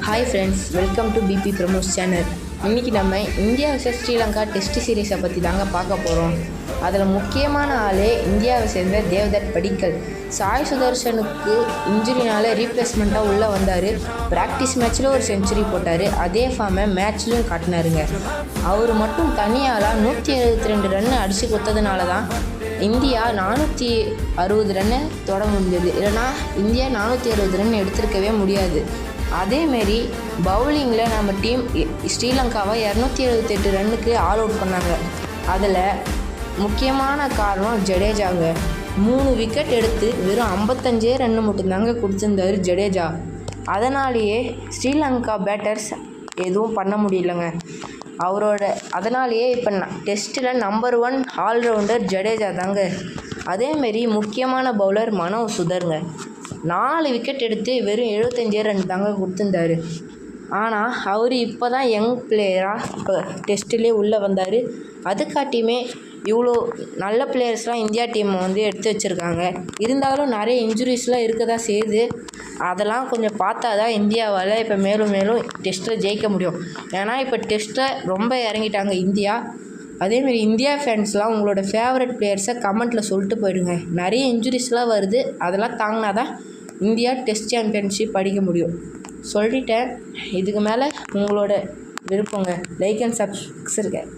Hi friends, welcome to BB promos channel. இன்றைக்கி நம்ம India vs Sri Lanka test சீரீஸை பற்றி தாங்க பார்க்க போகிறோம். அதில் முக்கியமான ஆளே இந்தியாவை சேர்ந்த தேவ்தத் படிக்கல். சாய் சுதர்ஷனுக்கு இன்ஜுரினால் ரீப்ளேஸ்மெண்ட்டாக உள்ளே வந்தார். ப்ராக்டிஸ் மேட்ச்சில் ஒரு செஞ்சுரி போட்டார். அதே ஃபார்மை மேட்ச்லையும் காட்டினாருங்க. அவர் மட்டும் தனியால் 172 ரன்னு அடித்து கொடுத்ததுனால தான் இந்தியா 460 ரன்னை தொட முடிஞ்சது. இல்லைனா இந்தியா 460 ரன் எடுத்திருக்கவே முடியாது. அதேமாரி பவுலிங்கில் நம்ம டீம் ஸ்ரீலங்காவை 278 ரன்னுக்கு ஆல் அவுட் பண்ணாங்க. அதில் முக்கியமான காரணம் ஜடேஜாங்க. 3 விக்கெட் எடுத்து வெறும் 55 ரன்னு மட்டும்தாங்க கொடுத்துருந்தாரு ஜடேஜா. அதனாலேயே ஸ்ரீலங்கா பேட்டர்ஸ் எதுவும் பண்ண முடியலங்க. அதனாலேயே இப்போ டெஸ்ட்டில் நம்பர் 1 ஆல்ரவுண்டர் ஜடேஜா தாங்க. அதேமாரி முக்கியமான பவுலர் மனோ சுதருங்க. 4 விக்கெட் எடுத்து வெறும் 75 ரன் தாங்க கொடுத்துருந்தாரு. ஆனால் அவர் இப்போ தான் யங் பிளேயராக இப்போ டெஸ்ட்டிலே உள்ளே வந்தார். அதுக்காட்டியுமே இவ்வளோ நல்ல பிளேயர்ஸ்லாம் இந்தியா டீமை எடுத்து வச்சுருக்காங்க. இருந்தாலும் நிறைய இன்ஜுரிஸ்லாம் இருக்க தான் செய்யுது. அதெல்லாம் கொஞ்சம் பார்த்தா தான் இந்தியாவால் இப்போ மேலும் மேலும் டெஸ்ட்டில் ஜெயிக்க முடியும். ஏன்னா இப்போ டெஸ்ட்டில் ரொம்ப இறங்கிட்டாங்க இந்தியா. அதேமாரி இந்தியா ஃபேன்ஸ்லாம் உங்களோட ஃபேவரட் பிளேயர்ஸை கமெண்ட்டில் சொல்லிட்டு போயிடுங்க. நிறைய இன்ஜுரிஸ்லாம் வருது, அதெல்லாம் தாங்கினா தான் இந்தியா டெஸ்ட் சாம்பியன்ஷிப் அடிக்க முடியும். சொல்லிட்டேன். இதுக்கு மேலே உங்களோட விருப்பங்க. Like and subscribe